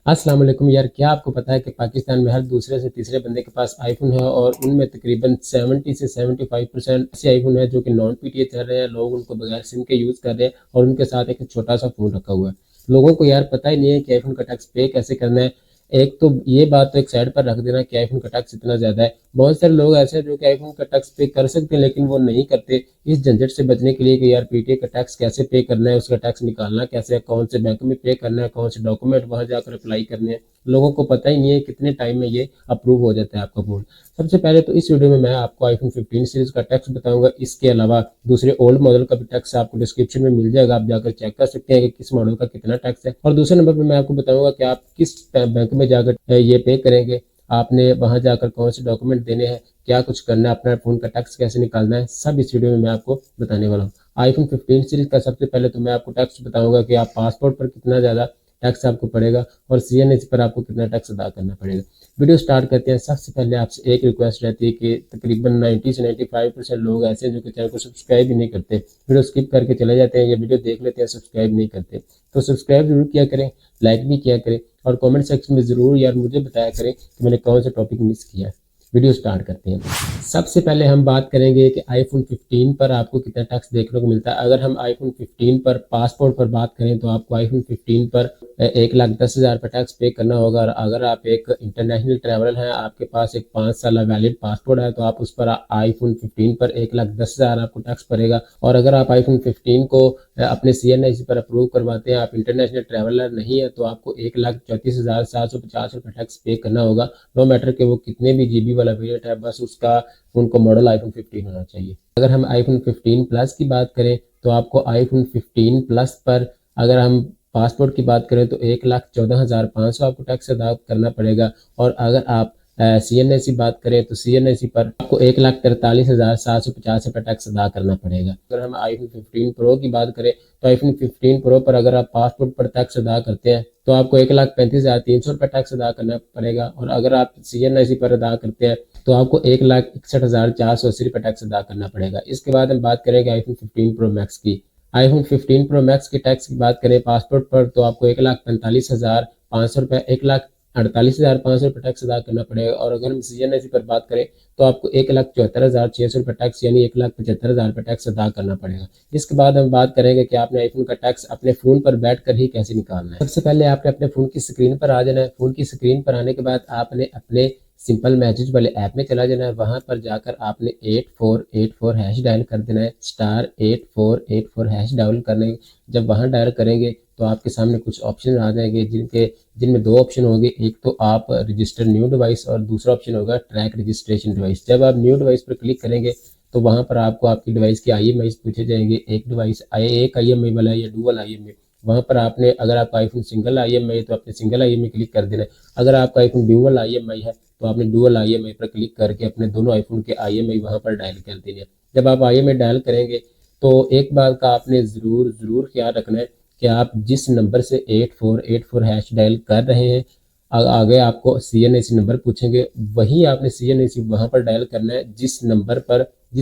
अस्सलाम वालेकुम यार, क्या आपको पता है कि पाकिस्तान में हर दूसरे से तीसरे बंदे के पास आईफोन है और उनमें तकरीबन 70 से 75% ऐसे आईफोन है जो कि नॉन पीटीए चल रहे हैं। लोग उनको बगैर सिम के यूज़ कर रहे हैं और उनके साथ एक छोटा सा फ़ोन रखा हुआ है। लोगों को यार पता ही नहीं है कि आईफोन का टैक्स पे कैसे करना है। एक तो ये बात तो एक साइड पर रख देना कि आईफोन का टैक्स इतना ज़्यादा है। बहुत सारे लोग ऐसे हैं जो कि आईफोन का टैक्स पे कर सकते हैं लेकिन वो नहीं करते। इस झंझट से बचने के लिए कि यार पीटीए का टैक्स कैसे पे करना है, उसका टैक्स निकालना कैसे है, कौन से बैंक में पे करना है, कौन से डॉक्यूमेंट वहां जाकर अप्लाई करने हैं, लोगों को पता ही नहीं है कितने टाइम में ये अप्रूव हो जाता है आपका फ़ोन। सबसे पहले तो इस वीडियो में मैं आपको आईफोन 15 सीरीज का टैक्स बताऊंगा। इसके अलावा दूसरे ओल्ड मॉडल का भी टैक्स आपको डिस्क्रिप्शन में मिल जाएगा, आप जाकर चेक कर सकते हैं कि किस मॉडल का कितना टैक्स है। और दूसरे नंबर पर मैं आपको बताऊंगा कि आप किस बैंक में जाकर ये पे करेंगे, आपने वहां जाकर कौन से डॉक्यूमेंट देने हैं, क्या कुछ करना है, अपना फ़ोन का टैक्स कैसे निकालना है, सब इस वीडियो में मैं आपको बताने वाला हूँ। आईफोन 15 सीरीज का सबसे पहले तो मैं आपको टैक्स बताऊंगा कि आप पासपोर्ट पर कितना ज़्यादा टैक्स आपको पड़ेगा और सीएनएस पर आपको कितना टैक्स अदा करना पड़ेगा। वीडियो स्टार्ट करते हैं। सबसे पहले आपसे एक रिक्वेस्ट रहती है कि तकरीबन 90 से 95% लोग ऐसे हैं जो कि चैनल को सब्सक्राइब ही नहीं करते, वीडियो स्किप करके चले जाते हैं या वीडियो देख लेते हैं, सब्सक्राइब नहीं करते। तो सब्सक्राइब जरूर किया करें, लाइक भी किया करें और कमेंट सेक्शन में ज़रूर यार मुझे बताया करें कि मैंने कौन सा टॉपिक मिस किया है। वीडियो स्टार्ट करते हैं। सबसे पहले हम बात करेंगे कि आईफोन 15 पर आपको कितना टैक्स देखने को मिलता है। अगर हम आईफोन 15 पर पासपोर्ट पर बात करें तो आपको आईफोन 15 पर 1,10,000 का टैक्स पे करना होगा। और अगर आप एक इंटरनेशनल ट्रैवलर हैं, आपके पास एक 5 साल वैलिड पासपोर्ट है, तो आप उस पर आईफोन 15 पर 1,10,000 आपको टैक्स पड़ेगा। और अगर आप आईफोन 15 को अपने सीएनआईसी पर अप्रूव करवाते हैं, आप इंटरनेशनल ट्रैवलर नहीं है, तो आपको 1,34,750 रुपये टैक्स पे करना होगा। नो मैटर कि वो कितने भी जीबी वाला वेरिएंट है, बस उसका उनको मॉडल आईफोन 15 होना चाहिए। अगर हम आईफोन 15 प्लस की बात करें तो आपको आईफोन 15 प्लस पर अगर हम पासपोर्ट की बात करें तो 1,14,500 आपको टैक्स अदा करना पड़ेगा। और अगर आप सीएनएसी बात करें तो सीएनएसी पर आपको 1,43,750 रुपये टैक्स अदा करना पड़ेगा। अगर हम आईफोन 15 प्रो की बात करें तो आईफोन 15 प्रो पर अगर आप पासपोर्ट पर टैक्स अदा करते हैं तो आपको 1,35,300 रुपये टैक्स अदा करना पड़ेगा। और अगर आप सीएनआईसी पर अदा करते हैं तो आपको 1,61,480 रुपये टैक्स अदा करना पड़ेगा। इसके बाद हम बात करेंगे आईफोन 15 प्रो मैक्स की। आईफोन 15 प्रो मैक्स के टैक्स की बात करें पासपोर्ट पर तो आपको 1,45,500 रुपये 1,48,500 रुपये टैक्स अदा करना पड़ेगा। और अगर हम सीएनएसी पर बात करें तो आपको 1,74,600 रुपये टैक्स यानी 1,75,000 रुपये टैक्स अदा करना पड़ेगा। इसके बाद हम बात करेंगे कि आपने आईफोन का टैक्स अपने फ़ोन पर बैठ कर ही कैसे निकालना है। सबसे पहले आपने अपने फ़ोन की स्क्रीन पर आ जाना है। फ़ोन की स्क्रीन पर आने के बाद आपने अपने सिंपल मैसेज वाले ऐप में चला जाना है। वहां पर जाकर आपने 8484 हैश डायल कर देना है, *8484 हैश डायल करने। जब वहां डायल करेंगे तो आपके सामने कुछ ऑप्शन आ जाएंगे जिनमें दो ऑप्शन होंगे, एक तो आप रजिस्टर न्यू डिवाइस और दूसरा ऑप्शन होगा ट्रैक रजिस्ट्रेशन डिवाइस। जब आप न्यू डिवाइस पर क्लिक करेंगे तो वहां पर आपको आपकी डिवाइस की IMEI पूछे जाएंगे, एक डिवाइस एक IMEI वाला है या डुअल IMEI। वहां पर आपने अगर आपका आईफोन सिंगल IMEI तो आपने सिंगल IMEI क्लिक कर देना है। अगर आपका आईफोन डुअल IMEI है तो आपने डुअल IMEI पर क्लिक करके अपने दोनों आईफोन के IMEI वहां पर डायल कर देने हैं। जब आप IMEI डायल करेंगे तो एक बात का आपने ज़रूर ज़रूर ख्याल रखना है कि आप जिस नंबर से 8484 हैश डायल कर रहे हैं आगे आपको सीएनआईसी नंबर पूछेंगे, वही आपने सीएनआईसी वहां पर डायल करना है जिस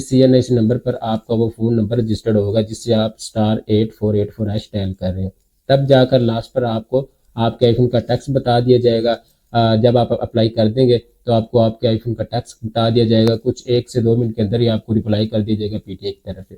सीएनआईसी नंबर पर आपका वो फ़ोन नंबर रजिस्टर्ड होगा जिससे आप *8484 हैश डायल कर रहे हैं। तब जाकर लास्ट पर आपको आपके आईफोन का टैक्स बता दिया जाएगा। जब आप अप्लाई कर देंगे तो आपको आपके आईफोन का टैक्स बता दिया जाएगा। कुछ 1 से 2 मिनट के अंदर ही आपको रिप्लाई कर दिया जाएगा पीटीए की तरफ से।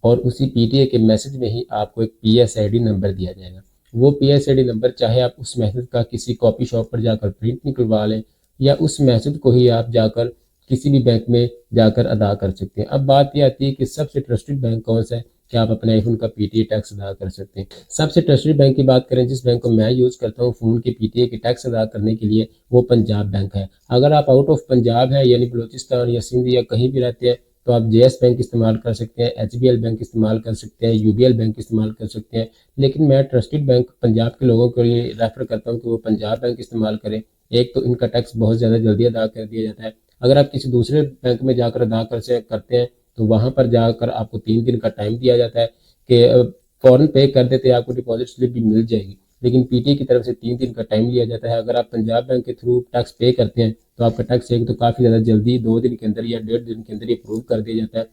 और उसी पीटीए के मैसेज में ही आपको एक PSID नंबर दिया जाएगा। वो PSID नंबर चाहे आप उस मैसेज का किसी कॉपी शॉप पर जाकर प्रिंट निकलवा लें या उस मैसेज को ही आप जाकर किसी भी बैंक में जाकर अदा कर सकते हैं। अब बात यह आती है कि सबसे ट्रस्टेड बैंक कौन सा है कि आप अपने आईफोन का पीटीए टैक्स अदा कर सकते हैं। सबसे ट्रस्टेड बैंक की बात करें, जिस बैंक को मैं यूज़ करता हूँ फ़ोन के पीटीए के टैक्स अदा करने के लिए, वो पंजाब बैंक है। अगर आप आउट ऑफ पंजाब है यानी बलूचिस्तान या सिंध या कहीं भी रहते हैं तो आप JS बैंक इस्तेमाल कर सकते हैं, HBL बैंक इस्तेमाल कर सकते हैं, UBL बैंक इस्तेमाल कर सकते हैं। लेकिन मैं ट्रस्टेड बैंक पंजाब के लोगों के लिए रेफर करता हूँ कि वो पंजाब बैंक इस्तेमाल करें। एक तो इनका टैक्स बहुत ज़्यादा जल्दी अदा कर दिया जाता है। अगर आप किसी दूसरे बैंक में जाकर अदा करते हैं तो वहाँ पर जाकर आपको 3 दिन का टाइम दिया जाता है कि फ़ौरन पे कर देते हैं, आपको डिपॉजिट स्लिप भी मिल जाएगी। लेकिन पीटीए की तरफ से 3 दिन का टाइम लिया जाता है। अगर आप पंजाब बैंक के थ्रू टैक्स पे करते हैं तो आपका टैक्स एक तो काफ़ी ज़्यादा जल्दी 2 दिन के अंदर या 1.5 दिन के अंदर ही अप्रूव कर दिया जाता है।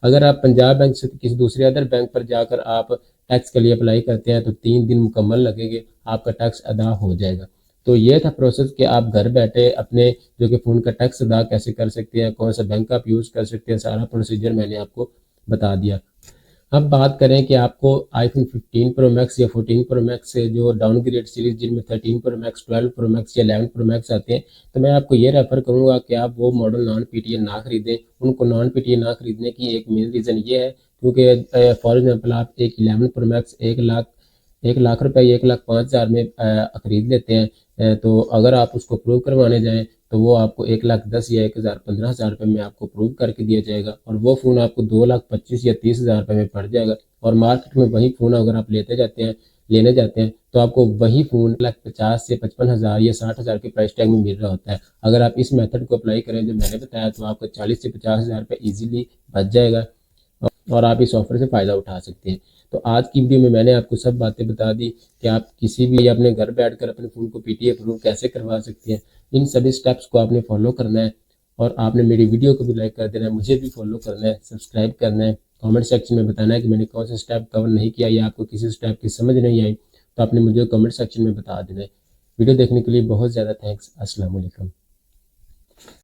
अगर आप पंजाब बैंक से किसी दूसरे अदर बैंक पर जाकर आप टैक्स के लिए अप्लाई करते हैं तो 3 दिन मुकम्मल लगेंगे, आपका टैक्स अदा हो जाएगा। तो ये था प्रोसेस कि आप घर बैठे अपने जो कि फ़ोन का टैक्स अदा कैसे कर सकते हैं, कौन सा बैंक आप यूज़ कर सकते हैं, सारा प्रोसीजर मैंने आपको बता दिया। अब बात करें कि आपको आईफोन 15 प्रो मैक्स या 14 प्रो मैक्स से जो डाउनग्रेड सीरीज जिनमें 13 प्रो मैक्स, 12 प्रो मैक्स या 11 प्रो मैक्स आते हैं, तो मैं आपको ये रेफर करूंगा कि आप वो मॉडल नॉन पीटीए ना खरीदें। उनको नॉन पीटीए ना खरीदने की एक मेन रीज़न ये है क्योंकि फॉर एग्जांपल आप एक 11 प्रो मैक्स 1 लाख रुपए, 1,05,000 में खरीद लेते हैं, तो अगर आप उसको प्रूव करवाने जाएं तो वो आपको 1,10,000 या 1,15,000 रुपये में आपको प्रूव करके दिया जाएगा और वो फ़ोन आपको 2,25,000 या 30,000 रुपये में पड़ जाएगा। और मार्केट में वही फ़ोन अगर आप लेने जाते हैं तो आपको वही फ़ोन 1,50,000 से 55,000 या 60,000 के प्राइस टैग में मिल रहा होता है। अगर आप इस मेथड को अप्लाई करें जो मैंने बताया तो आपको 40 से 50,000 रुपये ईजिली बच जाएगा और आप इस ऑफर से फ़ायदा उठा सकते हैं। तो आज की वीडियो में मैंने आपको सब बातें बता दी कि आप किसी भी अपने घर बैठकर अपने फ़ोन को पीटीए अप्रूव कैसे करवा सकते हैं। इन सभी स्टेप्स को आपने फॉलो करना है और आपने मेरी वीडियो को भी लाइक कर देना है, मुझे भी फॉलो करना है, सब्सक्राइब करना है, कमेंट सेक्शन में बताना है कि मैंने कौन सा स्टेप कवर नहीं किया या आपको किसी स्टेप की समझ नहीं आई, तो आपने मुझे कमेंट सेक्शन में बता देना है। वीडियो देखने के लिए बहुत ज़्यादा थैंक्स। अस्सलाम वालेकुम।